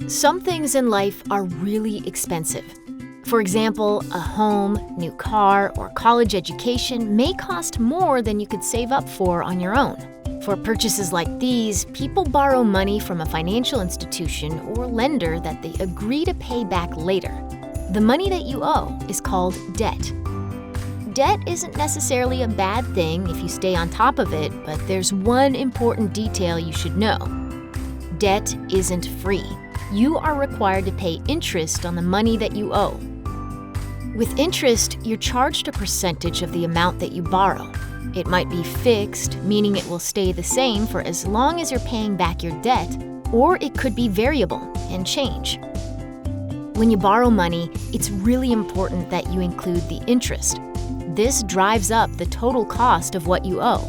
Some things in life are really expensive. For example, a home, new car, or college education may cost more than you could save up for on your own. For purchases like these, people borrow money from a financial institution or lender that they agree to pay back later. The money that you owe is called debt. Debt isn't necessarily a bad thing if you stay on top of it, but there's one important detail you should know. Debt isn't free. You are required to pay interest on the money that you owe. With interest, you're charged a percentage of the amount that you borrow. It might be fixed, meaning it will stay the same for as long as you're paying back your debt, or it could be variable and change. When you borrow money, it's really important that you include the interest. This drives up the total cost of what you owe.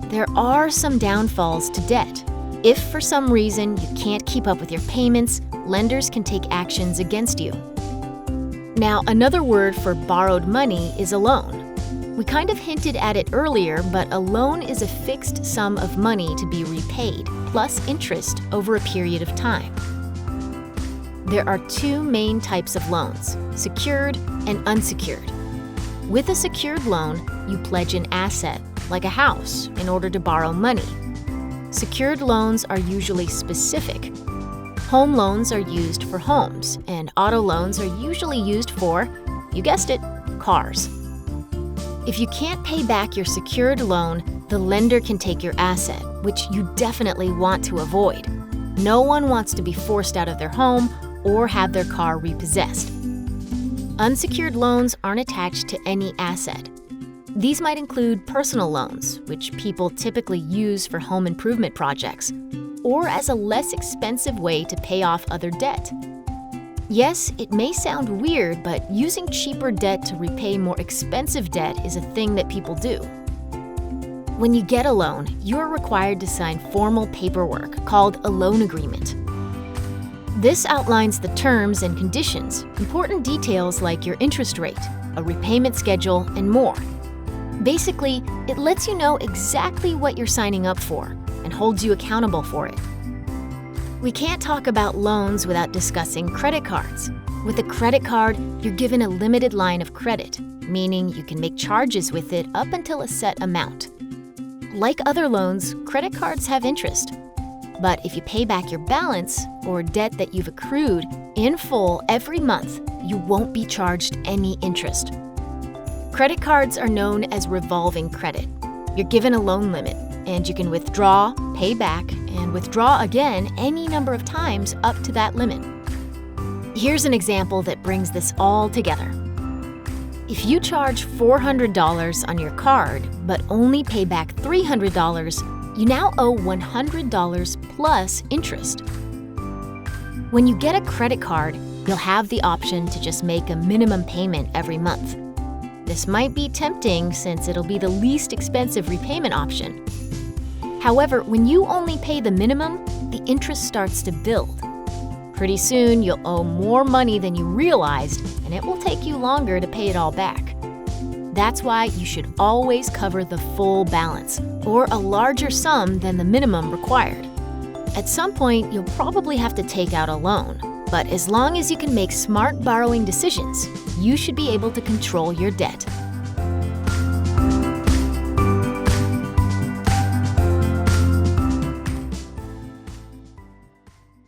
There are some downfalls to debt. If for some reason you can't keep up with your payments, lenders can take actions against you. Now, another word for borrowed money is a loan. We kind of hinted at it earlier, but a loan is a fixed sum of money to be repaid, plus interest over a period of time. There are two main types of loans, secured and unsecured. With a secured loan, you pledge an asset, like a house, in order to borrow money. Secured loans are usually specific. Home loans are used for homes, and auto loans are usually used for, you guessed it, cars. If you can't pay back your secured loan, the lender can take your asset, which you definitely want to avoid. No one wants to be forced out of their home or have their car repossessed. Unsecured loans aren't attached to any asset. These might include personal loans, which people typically use for home improvement projects, or as a less expensive way to pay off other debt. Yes, it may sound weird, but using cheaper debt to repay more expensive debt is a thing that people do. When you get a loan, you are required to sign formal paperwork called a loan agreement. This outlines the terms and conditions, important details like your interest rate, a repayment schedule, and more. Basically, it lets you know exactly what you're signing up for and holds you accountable for it. We can't talk about loans without discussing credit cards. With a credit card, you're given a limited line of credit, meaning you can make charges with it up until a set amount. Like other loans, credit cards have interest. But if you pay back your balance, or debt that you've accrued, in full every month, you won't be charged any interest. Credit cards are known as revolving credit. You're given a loan limit, and you can withdraw, pay back, and withdraw again any number of times up to that limit. Here's an example that brings this all together. If you charge $400 on your card, but only pay back $300, you now owe $100 plus interest. When you get a credit card, you'll have the option to just make a minimum payment every month. This might be tempting since it'll be the least expensive repayment option. However, when you only pay the minimum, the interest starts to build. Pretty soon, you'll owe more money than you realized, and it will take you longer to pay it all back. That's why you should always cover the full balance, or a larger sum than the minimum required. At some point, you'll probably have to take out a loan, but as long as you can make smart borrowing decisions, you should be able to control your debt.